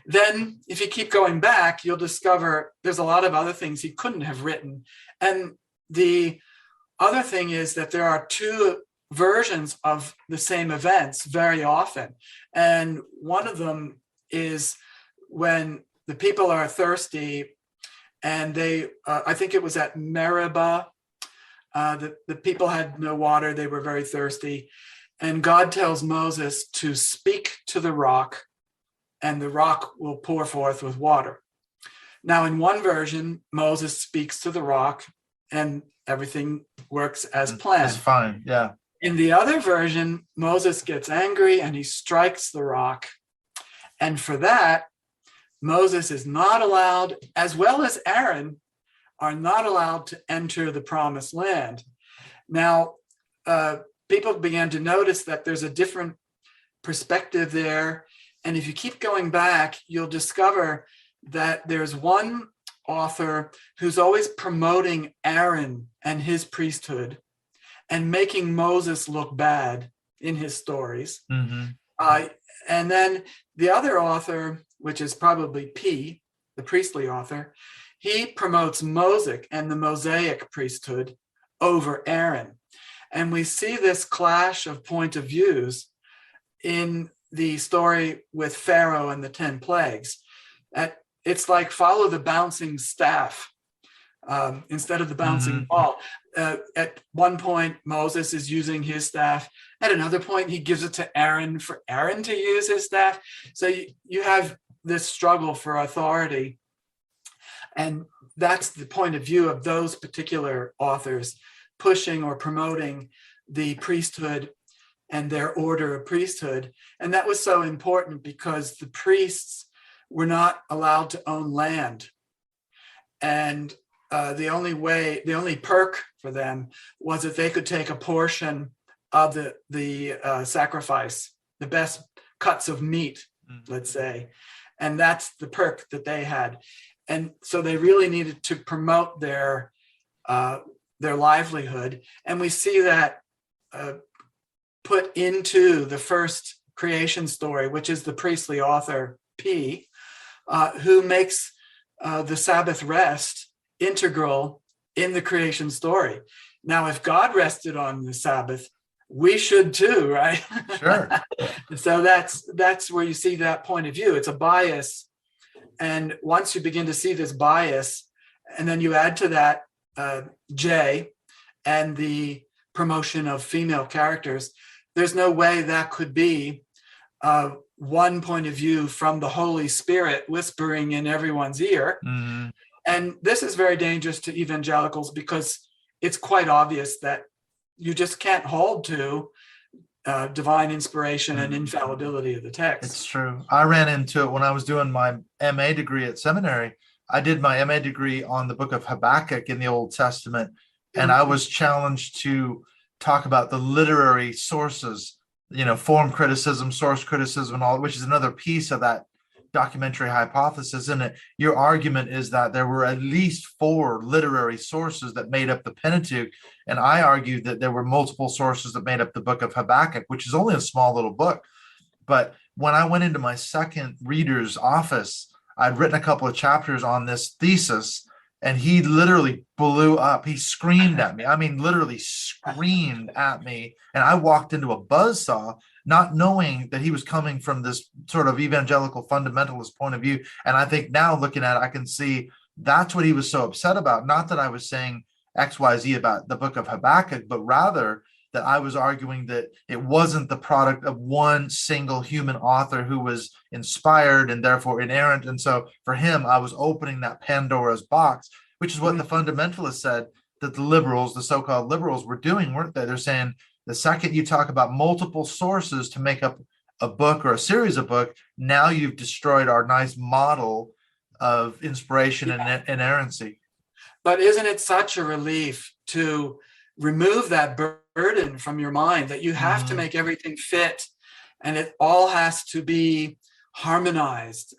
Then, if you keep going back, you'll discover there's a lot of other things he couldn't have written. And the other thing is that there are 2 versions of the same events very often. And one of them is when the people are thirsty and they, I think it was at Meribah, the people had no water, they were very thirsty. And God tells Moses to speak to the rock and the rock will pour forth with water. Now, in one version, Moses speaks to the rock and everything works as planned. It's fine. Yeah. In the other version, Moses gets angry and he strikes the rock. And for that, Moses is not allowed, as well as Aaron, are not allowed to enter the promised land. Now, people began to notice that there's a different perspective there. And if you keep going back, you'll discover that there's one author who's always promoting Aaron and his priesthood and making Moses look bad in his stories. Mm-hmm. And then the other author, which is probably P, the priestly author, he promotes Moses and the Mosaic priesthood over Aaron. And we see this clash of point of views in the story with Pharaoh and the 10 plagues. It's like follow the bouncing staff instead of the bouncing ball. At one point, Moses is using his staff. At another point, he gives it to Aaron for Aaron to use his staff. So you have this struggle for authority. And that's the point of view of those particular authors, pushing or promoting the priesthood and their order of priesthood. And that was so important because the priests were not allowed to own land. And the only perk for them was that they could take a portion of the sacrifice, the best cuts of meat, let's say. And that's the perk that they had. And so they really needed to promote their livelihood. And we see that put into the first creation story, which is the priestly author, P, who makes the Sabbath rest integral in the creation story. Now, if God rested on the Sabbath, we should too, right? Sure. So that's where you see that point of view. It's a bias. And once you begin to see this bias, and then you add to that J and the promotion of female characters, there's no way that could be one point of view from the Holy Spirit whispering in everyone's ear. Mm-hmm. And this is very dangerous to evangelicals because it's quite obvious that you just can't hold to divine inspiration and infallibility of the text. It's true. I ran into it when I was doing my MA degree at seminary. I did my MA degree on the book of Habakkuk in the Old Testament, and I was challenged to talk about the literary sources, form criticism, source criticism, and all, which is another piece of that documentary hypothesis. And your argument is that there were at least 4 literary sources that made up the Pentateuch, and I argued that there were multiple sources that made up the book of Habakkuk, which is only a small little book. But when I went into my second reader's office, I'd written a couple of chapters on this thesis, and he literally blew up. He screamed at me. I mean, literally screamed at me. And I walked into a buzzsaw, not knowing that he was coming from this sort of evangelical fundamentalist point of view. And I think now looking at it, I can see that's what he was so upset about. Not that I was saying X, Y, Z about the book of Habakkuk, but rather that I was arguing that it wasn't the product of one single human author who was inspired and therefore inerrant. And so for him, I was opening that Pandora's box, which is what the fundamentalists said that the liberals, the so-called liberals, were doing, weren't they? They're saying the second you talk about multiple sources to make up a book or a series of books, now you've destroyed our nice model of inspiration and inerrancy. But isn't it such a relief to remove that burden from your mind that you have to make everything fit and it all has to be harmonized?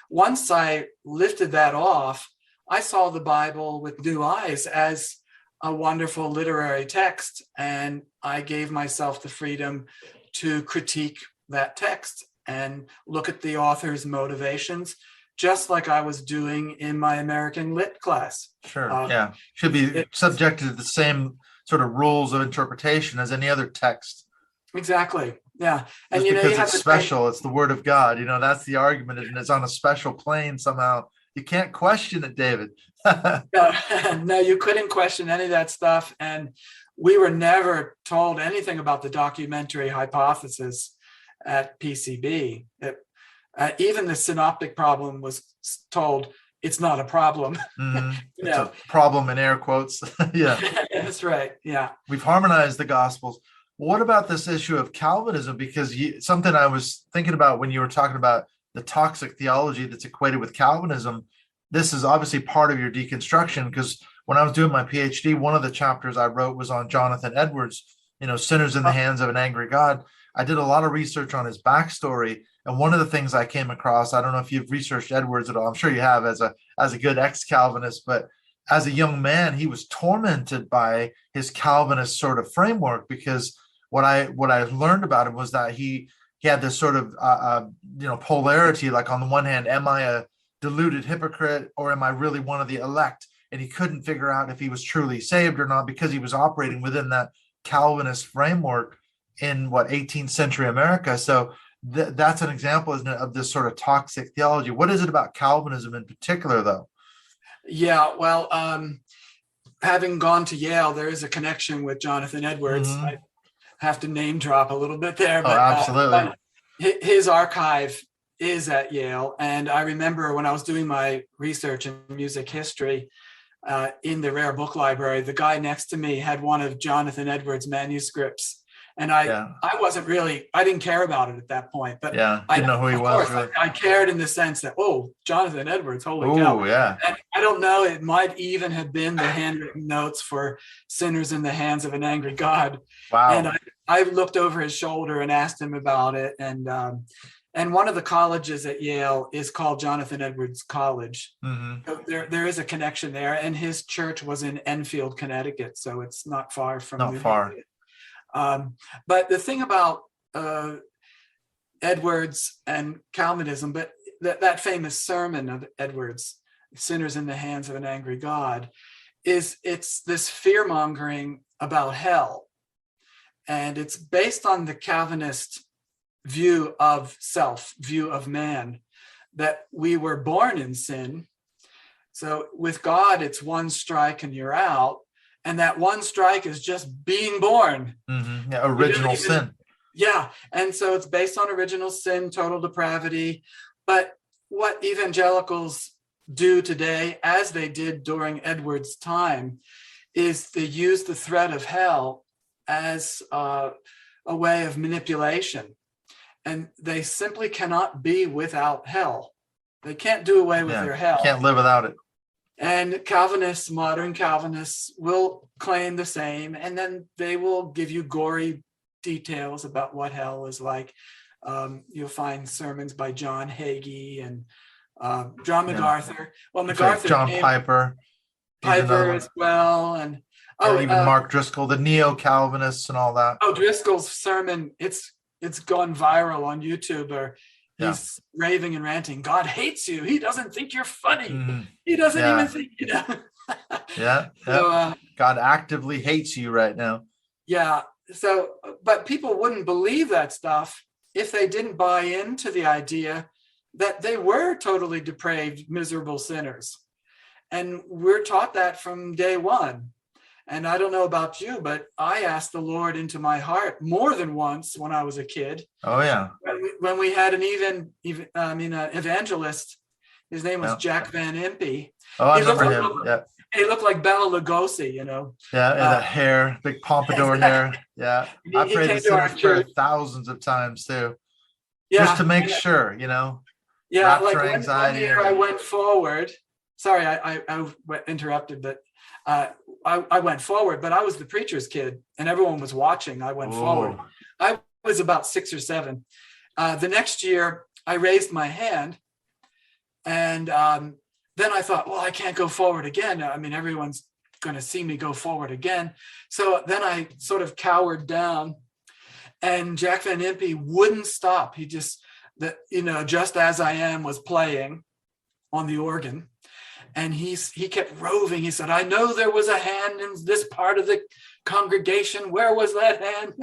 Once I lifted that off, I saw the Bible with new eyes as a wonderful literary text, and I gave myself the freedom to critique that text and look at the author's motivations, just like I was doing in my American Lit class. Sure, yeah. Should be subjected to the same sort of rules of interpretation as any other text. Exactly, yeah. And just because you have it's special, it's the word of God. That's the argument, and it's on a special plane somehow. You can't question it, David. No, you couldn't question any of that stuff. And we were never told anything about the documentary hypothesis at PCB. Even the synoptic problem was told it's not a problem. It's a problem in air quotes. Yeah. That's right. Yeah. We've harmonized the Gospels. What about this issue of Calvinism? Because something I was thinking about when you were talking about the toxic theology that's equated with Calvinism, this is obviously part of your deconstruction, because when I was doing my PhD, one of the chapters I wrote was on Jonathan Edwards, sinners in the hands of an angry God. I did a lot of research on his backstory. And one of the things I came across, I don't know if you've researched Edwards at all. I'm sure you have as a good ex-Calvinist, but as a young man, he was tormented by his Calvinist sort of framework, because what I learned about him was that he had this sort of polarity. Like, on the one hand, am I a deluded hypocrite, or am I really one of the elect? And he couldn't figure out if he was truly saved or not, because he was operating within that Calvinist framework in 18th century America. So that's an example, isn't it, of this sort of toxic theology. What is it about Calvinism in particular, though? Yeah, well, having gone to Yale, there is a connection with Jonathan Edwards. I have to name drop a little bit there, but absolutely. His archive is at Yale. And I remember when I was doing my research in music history in the rare book library, the guy next to me had one of Jonathan Edwards' manuscripts. And I didn't care about it at that point, but I didn't know who he was. Really. I cared in the sense that, Jonathan Edwards, holy cow. Yeah. And I don't know, it might even have been the handwritten notes for Sinners in the Hands of an Angry God. Wow. And I looked over his shoulder and asked him about it. And one of the colleges at Yale is called Jonathan Edwards College. So there is a connection there. And his church was in Enfield, Connecticut. So it's not far from Not far. But the thing about Edwards and Calvinism, but that famous sermon of Edwards, Sinners in the Hands of an Angry God, it's this fear-mongering about hell. And it's based on the Calvinist view of self, view of man, that we were born in sin. So with God, it's one strike and you're out. And that one strike is just being born. Yeah, original sin. Yeah. And so it's based on original sin, total depravity. But what evangelicals do today, as they did during Edwards' time, is they use the threat of hell as a way of manipulation. And they simply cannot be without hell. They can't do away with their hell. Can't live without it. And Calvinists, modern Calvinists, will claim the same, and then they will give you gory details about what hell is like. You'll find sermons by John Hagee and John MacArthur. Well, MacArthur, John Piper as well, and even Mark Driscoll, the neo-Calvinists and all that. Driscoll's sermon, it's gone viral on YouTube, or he's raving and ranting. God hates you. He doesn't think you're funny. He doesn't even think, So, God actively hates you right now. Yeah. So, but people wouldn't believe that stuff if they didn't buy into the idea that they were totally depraved, miserable sinners. And we're taught that from day one. And I don't know about you, but I asked the Lord into my heart more than once when I was a kid. Oh, yeah. When we had an evangelist, his name was Jack Van Impe. Oh, I remember him. He looked like Bela Lugosi, Yeah, and that hair, big pompadour hair. Yeah. I prayed the sinner's prayer thousands of times too. Yeah. Just to make sure, Yeah, like one year I went forward. Sorry, I interrupted, but I went forward, but I was the preacher's kid and everyone was watching. I went forward. I was about 6 or 7. The next year I raised my hand, and then I thought, well, I can't go forward again. I mean, everyone's going to see me go forward again. So then I sort of cowered down, and Jack Van Impe wouldn't stop. He just, Just As I Am was playing on the organ. And he kept roving. He said, I know there was a hand in this part of the congregation. Where was that hand?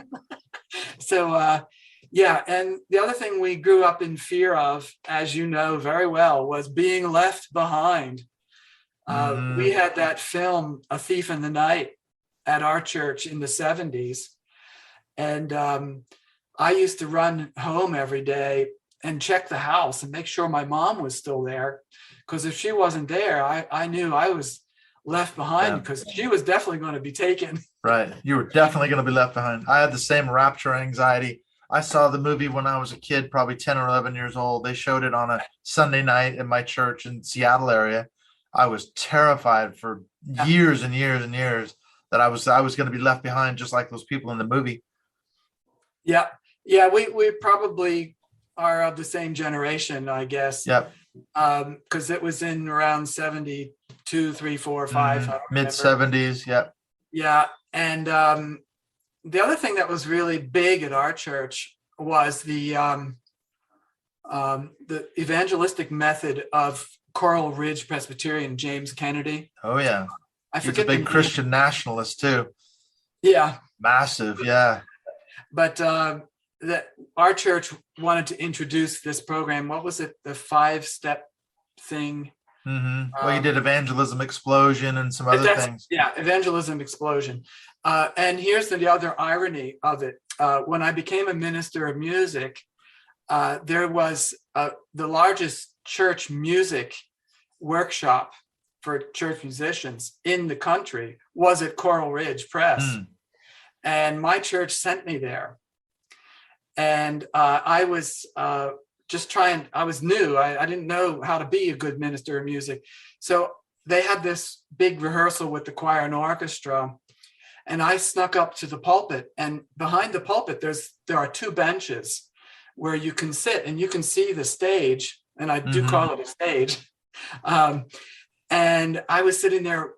So, and the other thing we grew up in fear of, as you know very well, was being left behind. We had that film, A Thief in the Night, at our church in the 70s. And I used to run home every day and check the house and make sure my mom was still there. Because if she wasn't there, I knew I was left behind, because she was definitely going to be taken. Right. You were definitely going to be left behind. I had the same rapture anxiety. I saw the movie when I was a kid, probably 10 or 11 years old. They showed it on a Sunday night in my church in Seattle area. I was terrified for years and years and years that I was going to be left behind, just like those people in the movie. Yeah. Yeah. We probably are of the same generation, I guess. Yep. Because it was in around 72, 3, 4, 5. Mid 70s. Yep. Yeah. And the other thing that was really big at our church was the evangelistic method of Coral Ridge Presbyterian James Kennedy. Oh yeah. He's a big Christian nationalist too. Yeah. Massive. Yeah. But that our church wanted to introduce this program. What was it? The 5-step thing. Well, you did Evangelism Explosion and some other things. Yeah, Evangelism Explosion. And here's the other irony of it. When I became a minister of music, there was the largest church music workshop for church musicians in the country was at Coral Ridge Press. And my church sent me there. And I was I was new. I didn't know how to be a good minister of music. So they had this big rehearsal with the choir and orchestra. And I snuck up to the pulpit. And behind the pulpit, there are 2 benches where you can sit and you can see the stage. And I do call it a stage. And I was sitting there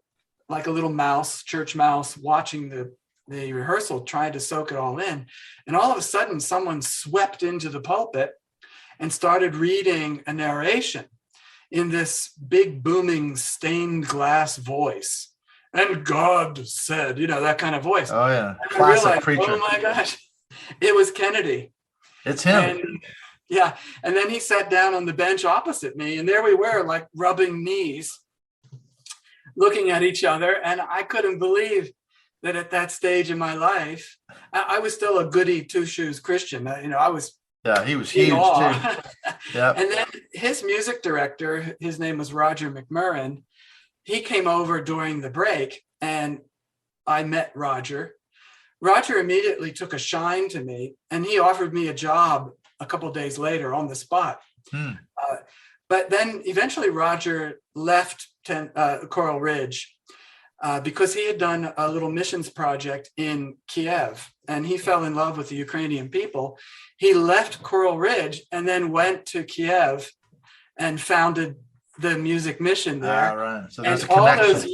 like a little mouse, church mouse, watching the rehearsal, trying to soak it all in. And all of a sudden, someone swept into the pulpit and started reading a narration in this big, booming, stained glass voice. And God said, that kind of voice. Oh, yeah. And I realized, preacher. Oh, my gosh, it was Kennedy. It's him. And, yeah. And then he sat down on the bench opposite me. And there we were, like rubbing knees, looking at each other. And I couldn't believe that at that stage in my life, I was still a goody 2-shoes Christian. I was. Yeah, he was huge too. Yeah. And then his music director, his name was Roger McMurrin. He came over during the break and I met Roger. Roger immediately took a shine to me and he offered me a job a couple of days later on the spot. But then eventually Roger left Coral Ridge because he had done a little missions project in Kiev and he fell in love with the Ukrainian people. He left Coral Ridge and then went to Kiev and founded the music mission there. Right. So and all those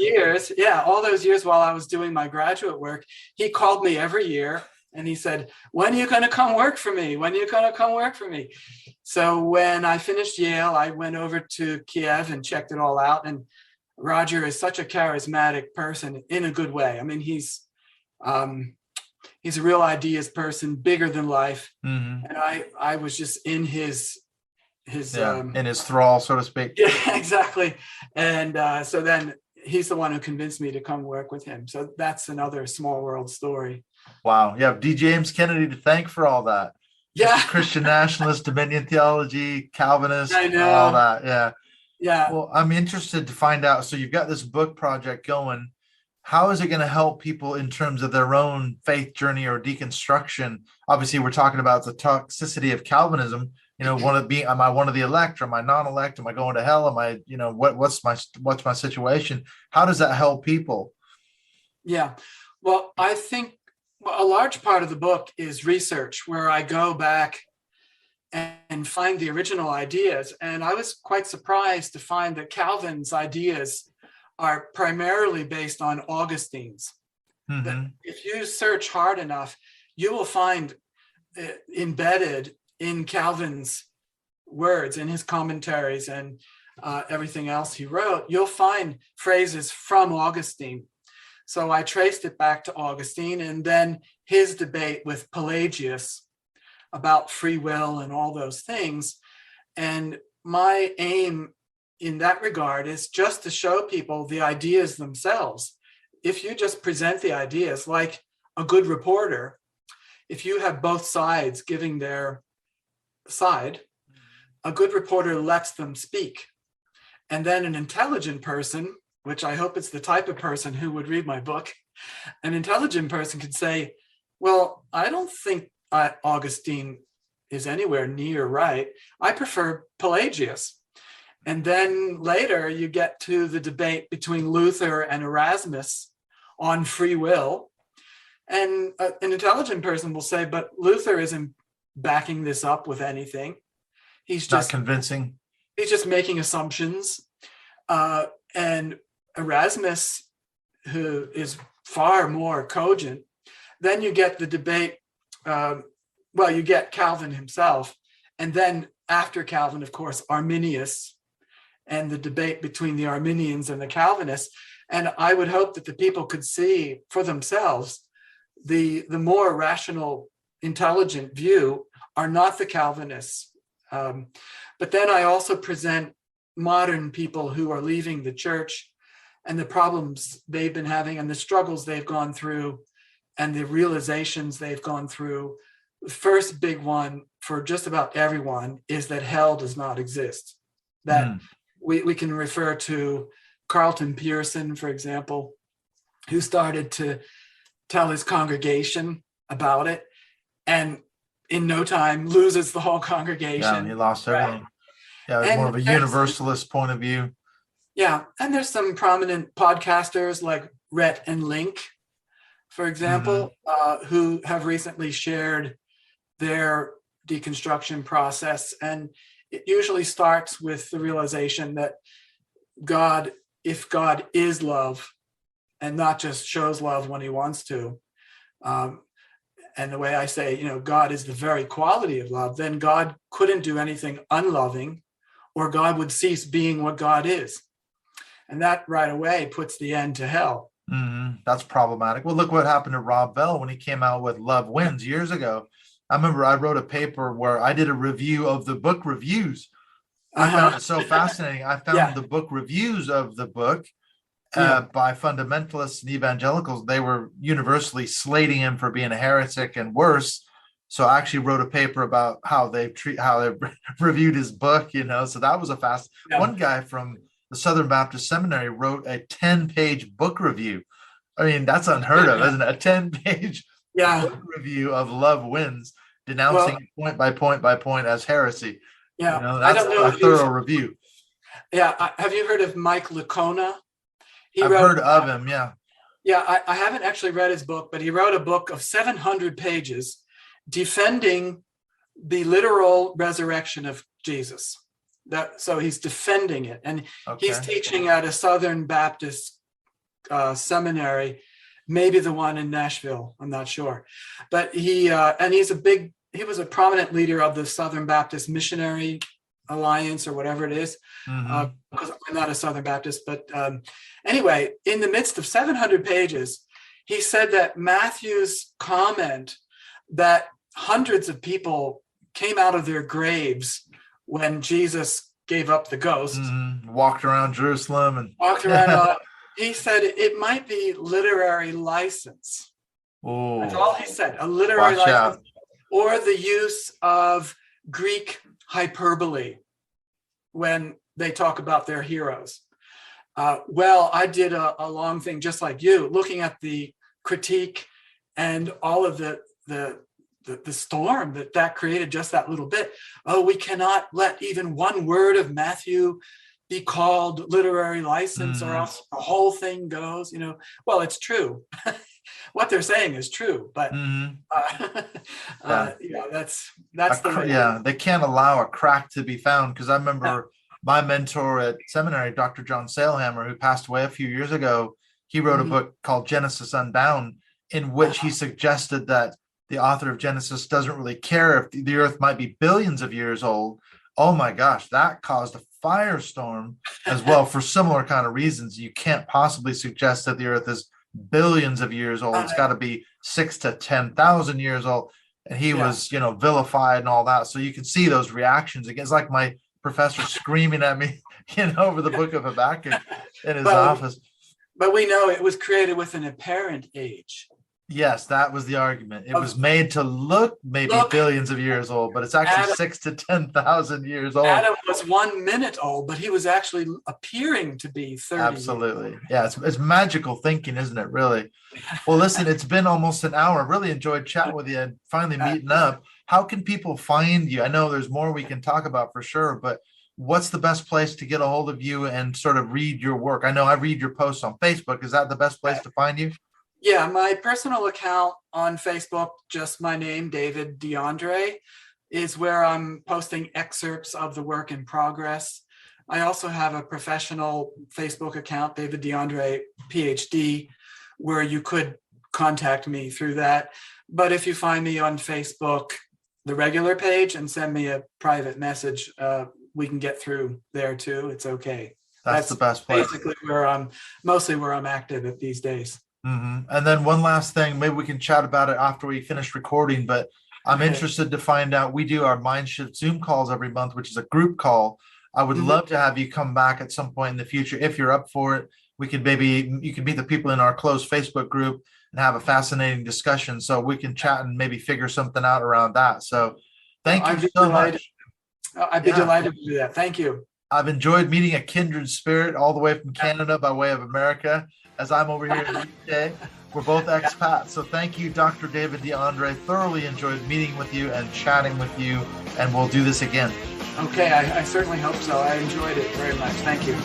years while I was doing my graduate work, he called me every year and he said, when are you going to come work for me? When are you going to come work for me? So when I finished Yale, I went over to Kiev and checked it all out. And Roger is such a charismatic person in a good way. I mean, he's a real ideas person, bigger than life. And I was just in his in his thrall, so to speak. Yeah, exactly. And so then he's the one who convinced me to come work with him. So that's another small world story. Wow. You have D. James Kennedy to thank for all that. Yeah. Christian nationalist, Dominion theology, Calvinist, I know. all that. Yeah. Yeah. Well, I'm interested to find out. So you've got this book project going. How is it going to help people in terms of their own faith journey or deconstruction? Obviously, we're talking about the toxicity of Calvinism. Am I one of the elect? Or am I non-elect? Am I going to hell? Am I, what's my situation? How does that help people? Yeah. Well, I think a large part of the book is research, where I go back and find the original ideas. And I was quite surprised to find that Calvin's ideas are primarily based on Augustine's. That if you search hard enough, you will find embedded in Calvin's words, in his commentaries and everything else he wrote, you'll find phrases from Augustine. So I traced it back to Augustine and then his debate with Pelagius about free will and all those things. And my aim in that regard is just to show people the ideas themselves. If you just present the ideas like a good reporter, if you have both sides giving their side, a good reporter lets them speak. And then an intelligent person, which I hope it's the type of person who would read my book, an intelligent person could say, well, I don't think Augustine is anywhere near right. I prefer Pelagius. And then later you get to the debate between Luther and Erasmus on free will. And an intelligent person will say, but Luther isn't backing this up with anything. He's just not convincing. He's just making assumptions. And Erasmus, who is far more cogent, then you get the debate. You get Calvin himself. And then after Calvin, of course, Arminius, and the debate between the Arminians and the Calvinists. And I would hope that the people could see for themselves the more rational, intelligent view are not the Calvinists. But then I also present modern people who are leaving the church and the problems they've been having and the struggles they've gone through and the realizations they've gone through. The first big one for just about everyone is that hell does not exist. That we can refer to Carlton Pearson, for example, who started to tell his congregation about it and in no time loses the whole congregation. Yeah, he lost everything. Right. Yeah, it's more of a universalist point of view. Yeah, and there's some prominent podcasters like Rhett and Link, for example, who have recently shared their deconstruction process. And it usually starts with the realization that God, if God is love and not just shows love when he wants to, and the way I say, God is the very quality of love, then God couldn't do anything unloving, or God would cease being what God is. And that right away puts the end to hell. That's problematic. Well, look what happened to Rob Bell when he came out with Love Wins years ago. I remember I wrote a paper where I did a review of the book reviews. I found it so fascinating. I found the book reviews of the book by fundamentalists and evangelicals. They were universally slating him for being a heretic and worse. So I actually wrote a paper about how they reviewed his book, so that was one guy from the Southern Baptist Seminary wrote a 10-page book review. I mean, that's unheard of, isn't it? A 10-page book review of Love Wins, denouncing it point by point by point as heresy. Yeah, that's a thorough review. Yeah, have you heard of Mike Licona? I've heard of him, yeah. Yeah, I haven't actually read his book, but he wrote a book of 700 pages defending the literal resurrection of Jesus. So he's defending it, and he's teaching at a Southern Baptist seminary, maybe the one in Nashville, I'm not sure. But he was a prominent leader of the Southern Baptist Missionary Alliance or whatever it is, because I'm not a Southern Baptist. But anyway, in the midst of 700 pages, he said that Matthew's comment that hundreds of people came out of their graves when Jesus gave up the ghost, walked around Jerusalem and he said it might be literary license. Oh, that's all he said, a literary license, or the use of Greek hyperbole when they talk about their heroes. I did a long thing just like you, looking at the critique and all of the storm that created just that little bit. We cannot let even one word of Matthew be called literary license or else the whole thing goes, well, it's true. What they're saying is true, but that's they can't allow a crack to be found. Because I remember my mentor at seminary, Dr. John Sailhammer, who passed away a few years ago, he wrote a book called Genesis Unbound, in which he suggested that the author of Genesis doesn't really care if the earth might be billions of years old. Oh my gosh, that caused a firestorm as well for similar kind of reasons. You can't possibly suggest that the earth is billions of years old. It's got to be 6,000 to 10,000 years old. And he was, vilified and all that. So you can see those reactions. It's like my professor screaming at me, over the book of Habakkuk in his office. But we know it was created with an apparent age. Yes, that was the argument. It was made to look maybe billions of years old, but it's actually Adam, 6 to 10,000 years old. Adam was 1 minute old, but he was actually appearing to be 30. Absolutely. Yeah, it's magical thinking, isn't it, really? Well, listen, it's been almost an hour. Really enjoyed chatting with you and finally meeting up. How can people find you? I know there's more we can talk about for sure, but what's the best place to get a hold of you and sort of read your work? I know I read your posts on Facebook. Is that the best place to find you? Yeah, my personal account on Facebook, just my name, David DeAndre, is where I'm posting excerpts of the work in progress. I also have a professional Facebook account, David DeAndre, PhD, where you could contact me through that. But if you find me on Facebook, the regular page, and send me a private message, we can get through there too. It's okay. That's the best place. Basically mostly where I'm active at these days. Mm-hmm. And then one last thing, maybe we can chat about it after we finish recording, but I'm interested to find out, we do our Mindshift Zoom calls every month, which is a group call. I would love to have you come back at some point in the future. If you're up for it, you could meet the people in our closed Facebook group and have a fascinating discussion, so we can chat and maybe figure something out around that. So thank you so much. I'd be delighted to do that. Thank you. I've enjoyed meeting a kindred spirit all the way from Canada by way of America, as I'm over here in the UK. We're both expats. So thank you, Dr. David DeAndre. Thoroughly enjoyed meeting with you and chatting with you, and we'll do this again. Okay, I certainly hope so. I enjoyed it very much. Thank you.